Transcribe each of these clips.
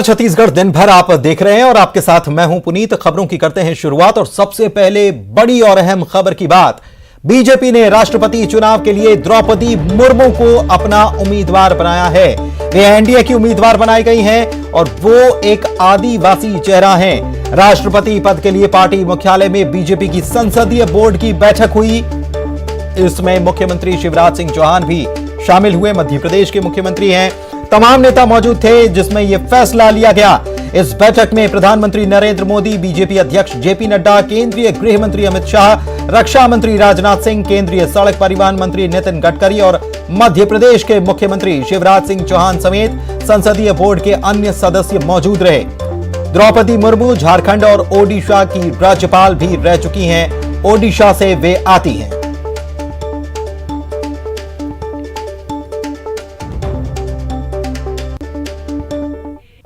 छत्तीसगढ़ दिन भर आप देख रहे हैं और आपके साथ मैं हूं पुनीत। खबरों की करते हैं शुरुआत और सबसे पहले बड़ी और अहम खबर की बात। बीजेपी ने राष्ट्रपति चुनाव के लिए द्रौपदी मुर्मू को अपना उम्मीदवार बनाया है। वे एनडीए की उम्मीदवार बनाई गई हैं और वो एक आदिवासी चेहरा हैं। राष्ट्रपति पद के लिए पार्टी मुख्यालय में बीजेपी की संसदीय बोर्ड की बैठक हुई। इसमें मुख्यमंत्री शिवराज सिंह चौहान भी शामिल हुए। मध्य प्रदेश के मुख्यमंत्री हैं। तमाम नेता मौजूद थे जिसमें यह फैसला लिया गया। इस बैठक में प्रधानमंत्री नरेंद्र मोदी, बीजेपी अध्यक्ष जेपी नड्डा, केंद्रीय गृह मंत्री अमित शाह, रक्षा मंत्री राजनाथ सिंह, केंद्रीय सड़क परिवहन मंत्री नितिन गडकरी और मध्य प्रदेश के मुख्यमंत्री शिवराज सिंह चौहान समेत संसदीय बोर्ड के अन्य सदस्य मौजूद रहे। द्रौपदी मुर्मू झारखंड और ओडिशा की राज्यपाल भी रह चुकी हैं। ओडिशा से वे आती हैं।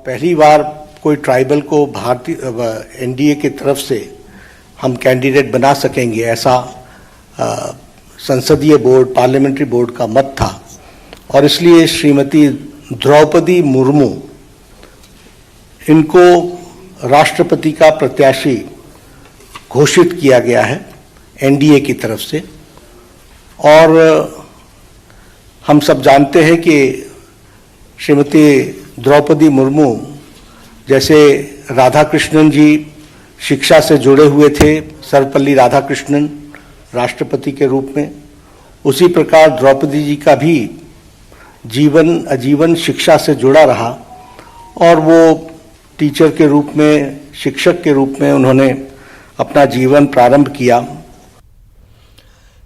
पहली बार कोई ट्राइबल को भारतीय एनडीए की तरफ से हम कैंडिडेट बना सकेंगे, ऐसा संसदीय बोर्ड, पार्लियामेंट्री बोर्ड का मत था और इसलिए श्रीमती द्रौपदी मुर्मू इनको राष्ट्रपति का प्रत्याशी घोषित किया गया है एनडीए की तरफ से। और हम सब जानते हैं कि श्रीमती द्रौपदी मुर्मू जैसे राधाकृष्णन जी शिक्षा से जुड़े हुए थे, सर्वपल्ली राधाकृष्णन राष्ट्रपति के रूप में, उसी प्रकार द्रौपदी जी का भी जीवन आजीवन शिक्षा से जुड़ा रहा और वो टीचर के रूप में, शिक्षक के रूप में उन्होंने अपना जीवन प्रारंभ किया।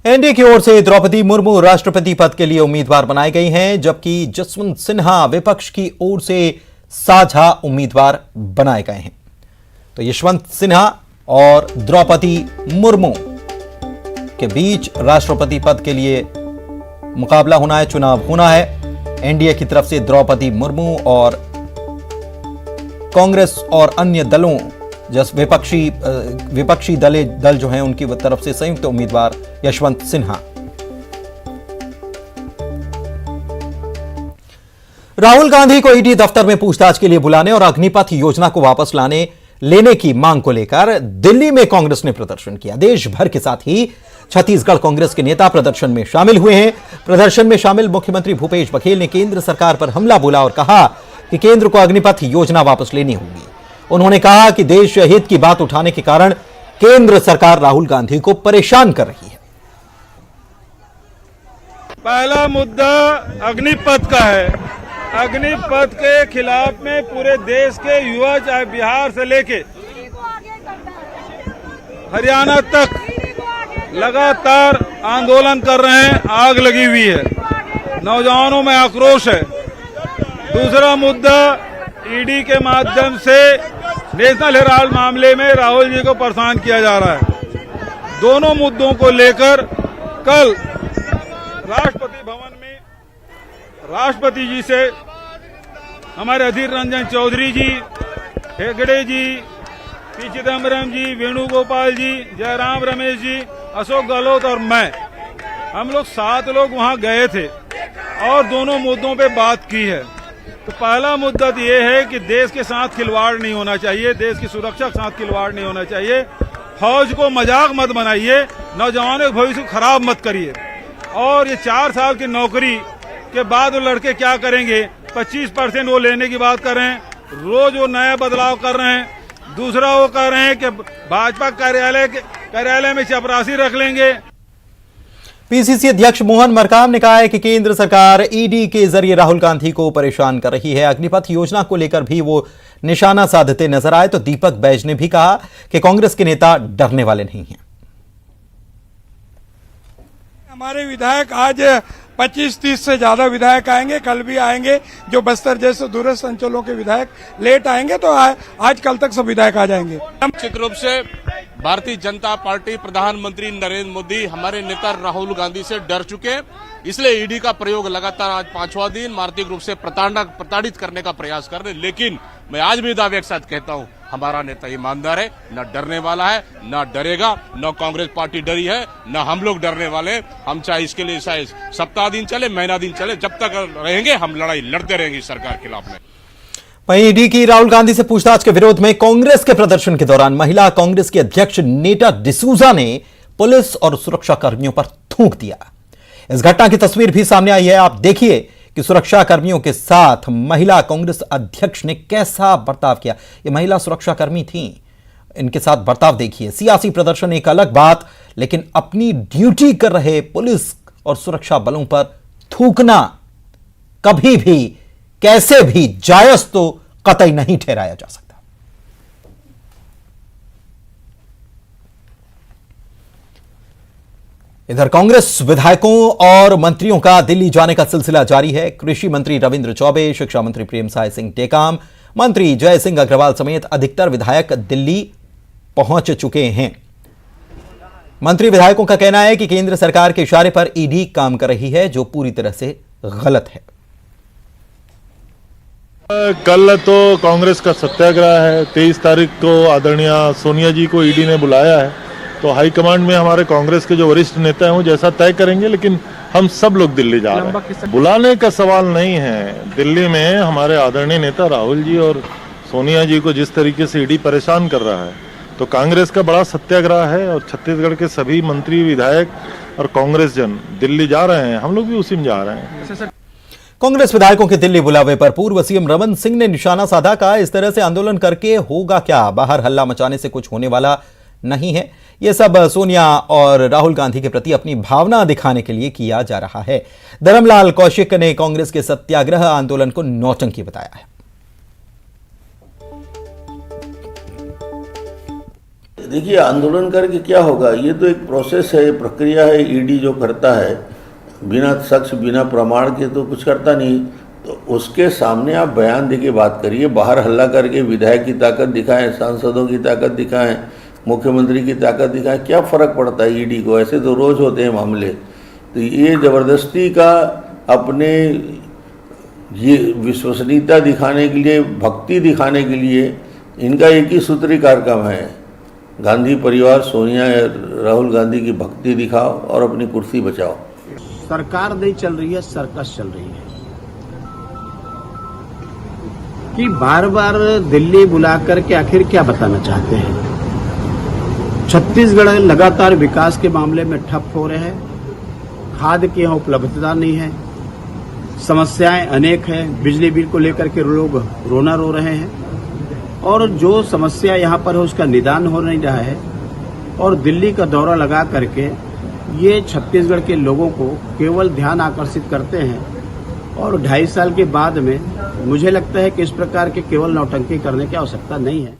एनडीए की ओर से द्रौपदी मुर्मू राष्ट्रपति पद के लिए उम्मीदवार बनाई गई हैं, जबकि जसवंत सिन्हा विपक्ष की ओर से साझा उम्मीदवार बनाए गए हैं। तो यशवंत सिन्हा और द्रौपदी मुर्मू के बीच राष्ट्रपति पद के लिए मुकाबला होना है, चुनाव होना है। एनडीए की तरफ से द्रौपदी मुर्मू और कांग्रेस और अन्य दलों विपक्षी दल जो हैं उनकी तरफ से संयुक्त उम्मीदवार यशवंत सिन्हा। राहुल गांधी को ईडी दफ्तर में पूछताछ के लिए बुलाने और अग्निपथ योजना को वापस लेने की मांग को लेकर दिल्ली में कांग्रेस ने प्रदर्शन किया। देश भर के साथ ही छत्तीसगढ़ कांग्रेस के नेता प्रदर्शन में शामिल हुए हैं। प्रदर्शन में शामिल मुख्यमंत्री भूपेश बघेल ने केंद्र सरकार पर हमला बोला और कहा कि केंद्र को अग्निपथ योजना वापस लेनी होगी। उन्होंने कहा कि देश हित की बात उठाने के कारण केंद्र सरकार राहुल गांधी को परेशान कर रही है। पहला मुद्दा अग्निपथ का है। अग्निपथ के खिलाफ में पूरे देश के युवा, चाहे बिहार से लेके हरियाणा तक लगातार आंदोलन कर रहे हैं। आग लगी हुई है, नौजवानों में आक्रोश है। दूसरा मुद्दा, ईडी के माध्यम से नेशनल हेराल्ड मामले में राहुल जी को परेशान किया जा रहा है। दोनों मुद्दों को लेकर कल राष्ट्रपति भवन में राष्ट्रपति जी से हमारे अधीर रंजन चौधरी जी, हेगड़े जी, पी चिदम्बरम जी, वेणुगोपाल जी, जयराम रमेश जी, अशोक गहलोत और मैं, हम लोग 7 लोग वहां गए थे और दोनों मुद्दों पे बात की है। तो पहला मुद्दा तो ये है कि देश के साथ खिलवाड़ नहीं होना चाहिए, देश की सुरक्षा के साथ खिलवाड़ नहीं होना चाहिए। फौज को मजाक मत बनाइए, नौजवानों के भविष्य को खराब मत करिए। और ये 4 साल की नौकरी के बाद वो लड़के क्या करेंगे? 25% वो लेने की बात कर रहे हैं, रोज वो नया बदलाव कर रहे हैं। दूसरा वो कह रहे हैं कि भाजपा कार्यालय में चपरासी रख लेंगे। पीसीसी अध्यक्ष मोहन मरकाम ने कहा है कि केंद्र सरकार ईडी के जरिए राहुल गांधी को परेशान कर रही है। अग्निपथ योजना को लेकर भी वो निशाना साधते नजर आए। तो दीपक बैज ने भी कहा कि कांग्रेस के नेता डरने वाले नहीं हैं। हमारे विधायक आज 25-30 से ज्यादा विधायक आएंगे, कल भी आएंगे। जो बस्तर जैसे दूरस्थ अंचलों के विधायक लेट आएंगे तो आज कल तक सब विधायक आ जाएंगे। निश्चित रूप से भारतीय जनता पार्टी, प्रधानमंत्री नरेंद्र मोदी हमारे नेता राहुल गांधी से डर चुके, इसलिए ईडी का प्रयोग लगातार आज 5वां दिन मानसिक रूप से प्रताड़ित करने का प्रयास कर रहे। लेकिन मैं आज भी दावे के साथ कहता हूं, हमारा नेता ईमानदार है, न डरने वाला है, न डरेगा, न कांग्रेस पार्टी डरी है, न हम लोग डरने वाले। हम चाहे इसके लिए चाहे सप्ताह दिन चले, महीना दिन चले, जब तक रहेंगे हम लड़ाई लड़ते रहेंगे सरकार के खिलाफ में। वहीं ईडी की राहुल गांधी से पूछताछ के विरोध में कांग्रेस के प्रदर्शन के दौरान महिला कांग्रेस की अध्यक्ष नेटा डिसूजा ने पुलिस और सुरक्षा कर्मियों पर थूक दिया। इस घटना की तस्वीर भी सामने आई है। आप देखिए कि सुरक्षा कर्मियों के साथ महिला कांग्रेस अध्यक्ष ने कैसा बर्ताव किया। ये महिला सुरक्षा कर्मी थी, इनके साथ बर्ताव देखिए। सियासी प्रदर्शन एक अलग बात, लेकिन अपनी ड्यूटी कर रहे पुलिस और सुरक्षा बलों पर थूकना कभी भी कैसे भी जायज तो कतई नहीं ठहराया जा सकता। इधर कांग्रेस विधायकों और मंत्रियों का दिल्ली जाने का सिलसिला जारी है। कृषि मंत्री रविंद्र चौबे, शिक्षा मंत्री प्रेमसाय सिंह टेकाम, मंत्री जय सिंह अग्रवाल समेत अधिकतर विधायक दिल्ली पहुंच चुके हैं। मंत्री विधायकों का कहना है कि केंद्र सरकार के इशारे पर ईडी काम कर रही है, जो पूरी तरह से गलत है। कल तो कांग्रेस का सत्याग्रह है। 23 तारीख को आदरणीय सोनिया जी को ईडी ने बुलाया है, तो हाईकमांड में हमारे कांग्रेस के जो वरिष्ठ नेता हैं वो जैसा तय करेंगे, लेकिन हम सब लोग दिल्ली जा रहे हैं। बुलाने का सवाल नहीं है। दिल्ली में हमारे आदरणीय नेता राहुल जी और सोनिया जी को जिस तरीके से ईडी परेशान कर रहा है, तो कांग्रेस का बड़ा सत्याग्रह है और छत्तीसगढ़ के सभी मंत्री, विधायक और कांग्रेस जन दिल्ली जा रहे हैं। हम लोग भी उसी में जा रहे हैं। कांग्रेस विधायकों के दिल्ली बुलावे पर पूर्व सीएम रमन सिंह ने निशाना साधा। कहा, इस तरह से आंदोलन करके होगा क्या? बाहर हल्ला मचाने से कुछ होने वाला नहीं है। यह सब सोनिया और राहुल गांधी के प्रति अपनी भावना दिखाने के लिए किया जा रहा है। धर्मलाल कौशिक ने कांग्रेस के सत्याग्रह आंदोलन को नौटंकी बताया है। देखिए, आंदोलन करके क्या होगा? ये तो एक प्रोसेस है, प्रक्रिया है। ईडी जो करता है बिना साक्ष्य, बिना प्रमाण के तो कुछ करता नहीं। तो उसके सामने आप बयान देके बात करिए। बाहर हल्ला करके विधायक की ताकत दिखाएं, सांसदों की ताकत दिखाएं, मुख्यमंत्री की ताकत दिखाएं, क्या फ़र्क पड़ता है ईडी को? ऐसे तो रोज़ होते हैं मामले। तो ये ज़बरदस्ती का अपने ये विश्वसनीयता दिखाने के लिए, भक्ति दिखाने के लिए इनका एक ही सूत्री कार्यक्रम है, गांधी परिवार, सोनिया राहुल गांधी की भक्ति दिखाओ और अपनी कुर्सी बचाओ। सरकार नहीं चल रही है, सर्कस चल रही है कि बार बार दिल्ली बुलाकर के आखिर क्या बताना चाहते हैं। छत्तीसगढ़ लगातार विकास के मामले में ठप हो रहे हैं। खाद की यहाँ उपलब्धता नहीं है, समस्याएं अनेक हैं। बिजली बिल को लेकर के लोग रोना रो रहे हैं और जो समस्या यहाँ पर है उसका निदान हो नहीं रहा है। और दिल्ली का दौरा लगा करके ये छत्तीसगढ़ के लोगों को केवल ध्यान आकर्षित करते हैं और 2.5 साल के बाद में मुझे लगता है कि इस प्रकार के केवल नौटंकी करने की आवश्यकता नहीं है।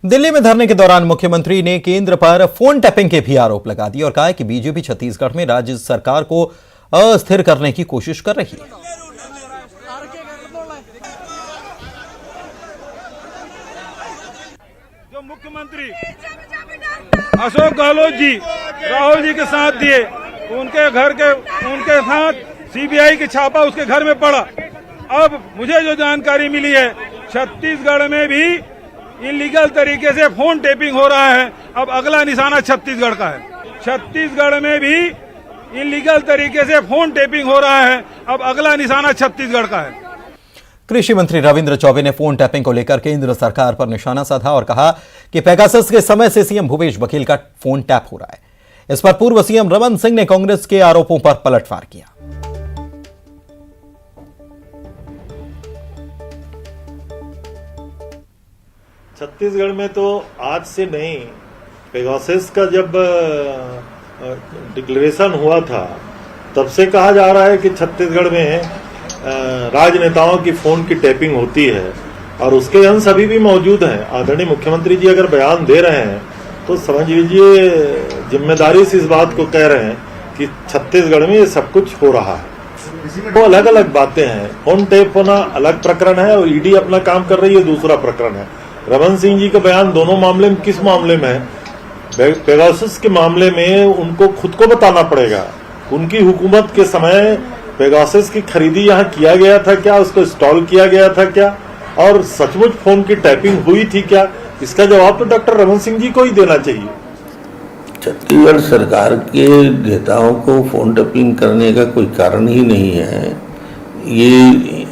दिल्ली में धरने के दौरान मुख्यमंत्री ने केंद्र पर फोन टैपिंग के भी आरोप लगा दिए और कहा कि बीजेपी छत्तीसगढ़ में राज्य सरकार को अस्थिर करने की कोशिश कर रही है। जो मुख्यमंत्री अशोक गहलोत जी राहुल जी के साथ दिए, उनके साथ सीबीआई की छापा उसके घर में पड़ा। अब मुझे जो जानकारी मिली है, छत्तीसगढ़ में भी इलीगल तरीके से फोन टेपिंग हो रहा है। अब अगला निशाना छत्तीसगढ़ का है। छत्तीसगढ़ में भी इलीगल तरीके से फोन टेपिंग हो रहा है। अब अगला निशाना छत्तीसगढ़ का है। कृषि मंत्री रविंद्र चौबे ने फोन टैपिंग को लेकर केंद्र सरकार पर निशाना साधा और कहा कि पेगासस के समय से सीएम भूपेश बघेल का फोन टैप हो रहा है। इस पर पूर्व सीएम रमन सिंह ने कांग्रेस के आरोपों पर पलटवार किया। छत्तीसगढ़ में तो आज से नहीं, पेगासस का जब डिक्लेरेशन हुआ था तब से कहा जा रहा है कि छत्तीसगढ़ में राजनेताओं की फोन की टैपिंग होती है और उसके अंश अभी भी मौजूद हैं। आदरणीय मुख्यमंत्री जी अगर बयान दे रहे हैं तो समझ लीजिए जिम्मेदारी से इस बात को कह रहे हैं कि छत्तीसगढ़ में ये सब कुछ हो रहा है। तो अलग अलग बातें हैं। फोन टैप होना अलग प्रकरण है और ईडी अपना काम कर रही है, दूसरा प्रकरण है। रमन सिंह जी का बयान दोनों मामले में किस मामले में है? पेगासस के मामले में उनको खुद को बताना पड़ेगा। उनकी हुकूमत के समय पेगासस की खरीदी यहाँ किया गया था क्या? उसको इंस्टॉल किया गया था क्या? और सचमुच फोन की टैपिंग हुई थी क्या? इसका जवाब तो डॉक्टर रमन सिंह जी को ही देना चाहिए। छत्तीसगढ़ सरकार के नेताओं को फोन टैपिंग करने का कोई कारण ही नहीं है। ये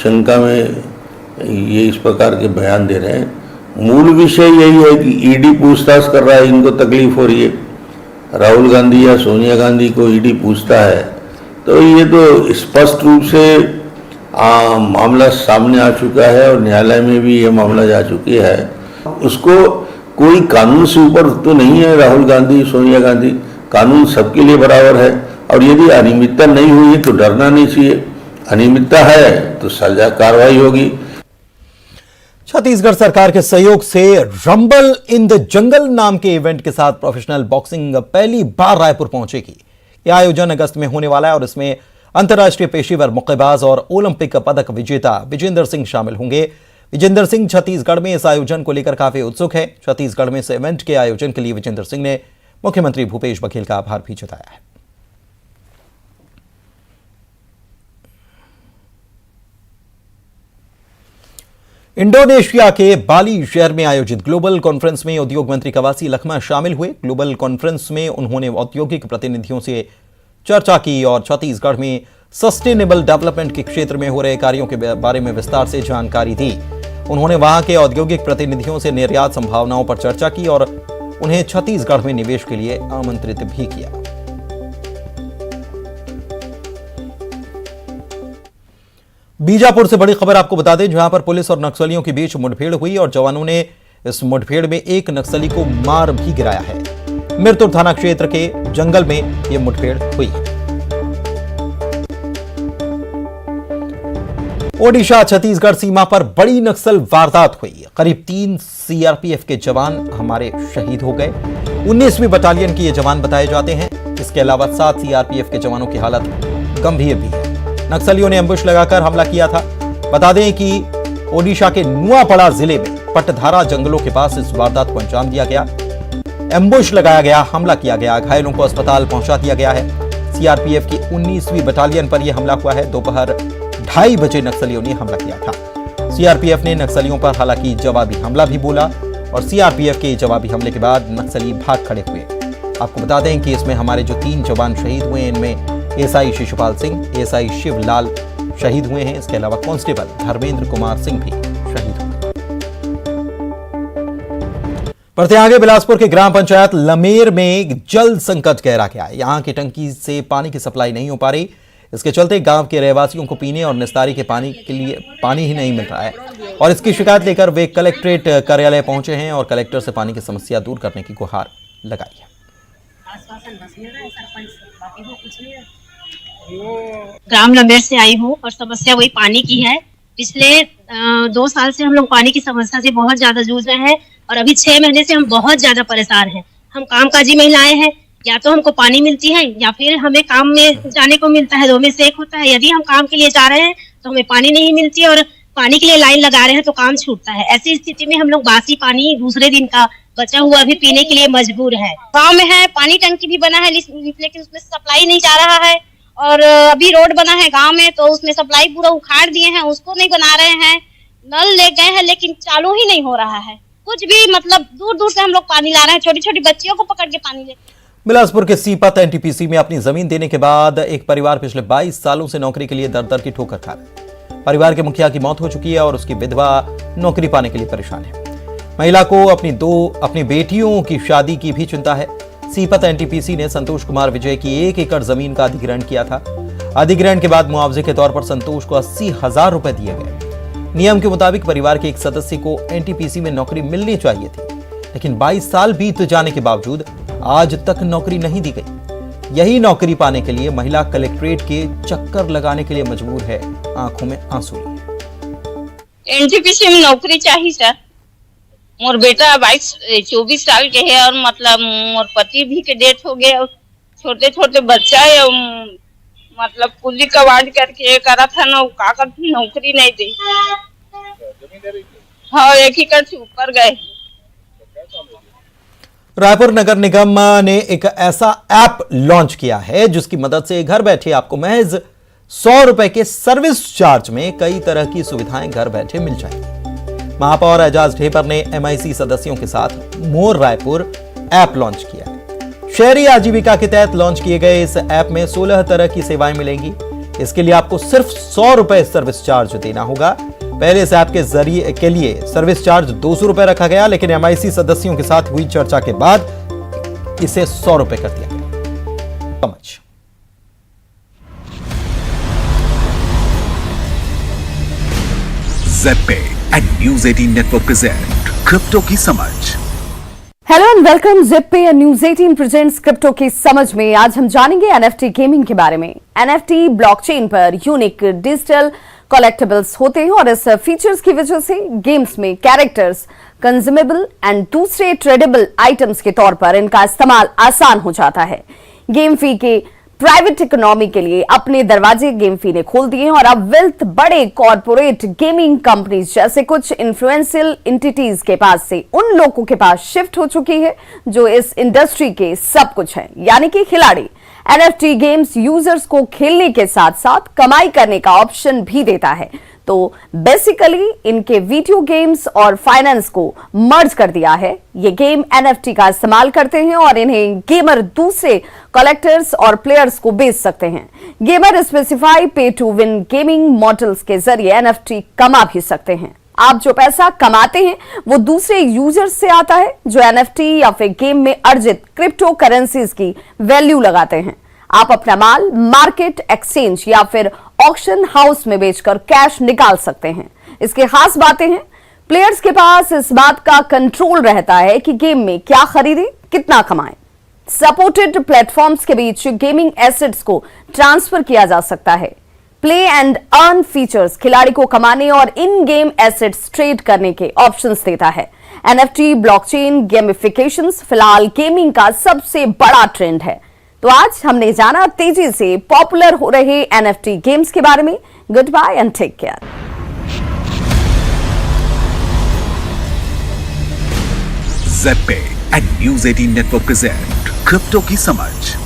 शंका में ये इस प्रकार के बयान दे रहे हैं। मूल विषय यही है कि ईडी पूछताछ कर रहा है, इनको तकलीफ हो रही है। राहुल गांधी या सोनिया गांधी को ईडी पूछता है तो ये तो स्पष्ट रूप से मामला सामने आ चुका है और न्यायालय में भी ये मामला जा चुकी है। उसको कोई कानून से ऊपर तो नहीं है राहुल गांधी, सोनिया गांधी। कानून सबके लिए बराबर है और यदि अनियमितता नहीं हुई है तो डरना नहीं चाहिए। अनियमितता है तो सजा कार्रवाई होगी। छत्तीसगढ़ सरकार के सहयोग से रंबल इन द जंगल नाम के इवेंट के साथ प्रोफेशनल बॉक्सिंग पहली बार रायपुर पहुंचेगी। यह आयोजन अगस्त में होने वाला है और इसमें अंतर्राष्ट्रीय पेशेवर मुक्केबाज और ओलंपिक पदक विजेता विजेंद्र सिंह शामिल होंगे। विजेंद्र सिंह छत्तीसगढ़ में इस आयोजन को लेकर काफी उत्सुक है। छत्तीसगढ़ में इस इवेंट के आयोजन के लिए विजेंद्र सिंह ने मुख्यमंत्री भूपेश बघेल का आभार भी जताया है। इंडोनेशिया के बाली शहर में आयोजित ग्लोबल कॉन्फ्रेंस में उद्योग मंत्री कवासी लखमा शामिल हुए। ग्लोबल कॉन्फ्रेंस में उन्होंने औद्योगिक प्रतिनिधियों से चर्चा की और छत्तीसगढ़ में सस्टेनेबल डेवलपमेंट के क्षेत्र में हो रहे कार्यों के बारे में विस्तार से जानकारी दी। उन्होंने वहां के औद्योगिक प्रतिनिधियों से निर्यात संभावनाओं पर चर्चा की और उन्हें छत्तीसगढ़ में निवेश के लिए आमंत्रित भी किया। बीजापुर से बड़ी खबर आपको बता दें, जहां पर पुलिस और नक्सलियों के बीच मुठभेड़ हुई और जवानों ने इस मुठभेड़ में एक नक्सली को मार भी गिराया है। मिरतुर थाना क्षेत्र के जंगल में यह मुठभेड़ हुई है। ओडिशा छत्तीसगढ़ सीमा पर बड़ी नक्सल वारदात हुई। करीब 3 सीआरपीएफ के जवान हमारे शहीद हो गए। 19वीं बटालियन के ये जवान बताए जाते हैं। इसके अलावा 7 सीआरपीएफ के जवानों की हालत गंभीर भी है। नक्सलियों ने एम्बुश लगाकर हमला किया था। बता दें कि ओडिशा के नुआपड़ा जिले में पटधारा जंगलों के पास इस वारदात को अंजाम दिया गया। एम्बुश लगाया गया, हमला किया गया, घायलों को अस्पताल पहुंचा दिया गया है। सीआरपीएफ की 19वीं बटालियन पर यह हमला हुआ है। दोपहर 2:30 बजे नक्सलियों ने हमला किया था। सीआरपीएफ ने नक्सलियों पर हालांकि जवाबी हमला भी बोला और सीआरपीएफ के जवाबी हमले के बाद नक्सली भाग खड़े हुए। आपको बता दें कि इसमें हमारे जो 3 जवान शहीद हुए इनमें एसआई शिशुपाल सिंह, एसआई शिवलाल शहीद हुए हैं। इसके अलावा कांस्टेबल धर्मेंद्र कुमार सिंह भी शहीद हुए। बढ़ते आगे, बिलासपुर के ग्राम पंचायत लमेर में जल संकट गहरा गया है। यहां की टंकी से पानी की सप्लाई नहीं हो पा रही। इसके चलते गांव के रहवासियों को पीने और निस्तारी के पानी के लिए पानी ही नहीं मिल रहा है और इसकी शिकायत लेकर वे कलेक्ट्रेट कार्यालय पहुंचे हैं और कलेक्टर से पानी की समस्या दूर करने की गुहार लगाई है। ग्राम लमेर से आई हूँ और समस्या वही पानी की है। पिछले 2 साल से हम लोग पानी की समस्या से बहुत ज्यादा जूझ रहे हैं और अभी 6 महीने से हम बहुत ज्यादा परेशान हैं। हम कामकाजी महिलाएं हैं, या तो हमको पानी मिलती है या फिर हमें काम में जाने को मिलता है, 2 में से एक होता है। यदि हम काम के लिए जा रहे हैं तो हमें पानी नहीं मिलती और पानी के लिए लाइन लगा रहे हैं तो काम छूटता है। ऐसी स्थिति में हम लोग बासी पानी दूसरे दिन का बचा हुआ भी पीने के लिए मजबूर है। गांव में है, पानी टंकी भी बना है लेकिन उसमें सप्लाई नहीं जा रहा है और अभी रोड बना है गांव में तो उसमें सप्लाई पूरा उखाड़ दिए हैं, उसको नहीं बना रहे हैं। नल ले गए हैं लेकिन चालू ही नहीं हो रहा है कुछ भी। मतलब दूर दूर से हम लोग पानी ला रहे हैं, छोटी छोटी बच्चियों को पकड़ के पानी ले। बिलासपुर के सीपत एनटीपीसी में अपनी जमीन देने के बाद एक परिवार पिछले 22 सालों से नौकरी के लिए दर दर की ठोकर खा रहा है। परिवार के मुखिया की मौत हो चुकी है और उसकी विधवा नौकरी पाने के लिए परेशान है। महिला को अपनी बेटियों की शादी की भी चिंता है। सीपत एनटीपीसी ने संतोष कुमार विजय की 1 एकड़ जमीन का अधिग्रहण किया था। अधिग्रहण के बाद मुआवजे के तौर पर संतोष को 80,000 रुपए दिए गए। नियम के मुताबिक परिवार के एक सदस्य को एनटीपीसी में नौकरी मिलनी चाहिए थी, लेकिन 22 साल बीत जाने के बावजूद आज तक नौकरी नहीं दी गई। यही नौकरी पाने के लिए महिला कलेक्ट्रेट के चक्कर लगाने के लिए मजबूर है। आंखों में आंसू लिए। एनटीपीसी में नौकरी चाहिए सर। मोर बेटा 24 साल के है और मतलब मोर पति भी के डेथ हो गए और छोटे छोटे बच्चा है। मतलब कुली कवाड़ करके करा था ना, का करती नौकरी नहीं दी। हाँ, 1 एकड़ से ऊपर गए। रायपुर नगर निगम ने एक ऐसा ऐप लॉन्च किया है जिसकी मदद से घर बैठे आपको महज 100 रुपए के सर्विस चार्ज में कई तरह की सुविधाएं घर बैठे मिल जाएंगी। महापौर एजाज ढेबर ने एमआईसी सदस्यों के साथ मोर रायपुर ऐप लॉन्च किया है। शहरी आजीविका के तहत लॉन्च किए गए इस ऐप में 16 तरह की सेवाएं मिलेंगी। इसके लिए आपको सिर्फ 100 रुपए सर्विस चार्ज देना होगा। पहले इस ऐप के जरिए के लिए सर्विस चार्ज 200 रुपए रखा गया, लेकिन MIC सदस्यों के साथ हुई चर्चा के बाद इसे 100 रुपए कर दिया गया। समझ ZebPay and News 18 network present crypto की समझ। Hello and welcome. ZebPay and News 18 presents crypto की समझ में आज हम जानेंगे NFT गेमिंग के बारे में। NFT ब्लॉकचेन पर यूनिक डिजिटल कलेक्टिबल्स होते हैं और इस फीचर्स की वजह से गेम्स में कैरेक्टर्स, कंज्यूमेबल एंड दूसरे ट्रेडेबल आइटम्स के तौर पर इनका इस्तेमाल आसान हो जाता है। गेम फी के प्राइवेट इकोनॉमी के लिए अपने दरवाजे गेम फी ने खोल दिए हैं और अब वेल्थ बड़े कॉर्पोरेट गेमिंग कंपनीज जैसे कुछ इन्फ्लुएंशियल एंटिटीज के पास से उन लोगों के पास शिफ्ट हो चुकी है जो इस इंडस्ट्री के सब कुछ है, यानी कि खिलाड़ी। NFT गेम्स यूजर्स को खेलने के साथ साथ कमाई करने का ऑप्शन भी देता है। तो बेसिकली इनके वीडियो गेम्स और फाइनेंस को मर्ज कर दिया है। ये गेम NFT का इस्तेमाल करते हैं और इन्हें गेमर दूसरे कलेक्टर्स और प्लेयर्स को बेच सकते हैं। गेमर स्पेसिफाई पे टू विन गेमिंग मॉडल्स के जरिए NFT कमा भी सकते हैं। आप जो पैसा कमाते हैं वो दूसरे यूजर्स से आता है जो NFT या फिर गेम में अर्जित क्रिप्टो करेंसीज की वैल्यू लगाते हैं। आप अपना माल मार्केट, एक्सचेंज या फिर ऑक्शन हाउस में बेचकर कैश निकाल सकते हैं। इसके खास बातें हैं, प्लेयर्स के पास इस बात का कंट्रोल रहता है कि गेम में क्या खरीदें, कितना कमाएं। सपोर्टेड प्लेटफॉर्म्स के बीच गेमिंग एसेट्स को ट्रांसफर किया जा सकता है। प्ले एंड अर्न फीचर्स खिलाड़ी को कमाने और इन गेम एसेट्स ट्रेड करने के ऑप्शंस देता है। NFT ब्लॉकचेन गेमिफिकेशंस फिलहाल गेमिंग का सबसे बड़ा ट्रेंड है। तो आज हमने जाना तेजी से पॉपुलर हो रहे NFT गेम्स के बारे में। Good bye and take care. ZebPay and News 18 network present crypto की समझ।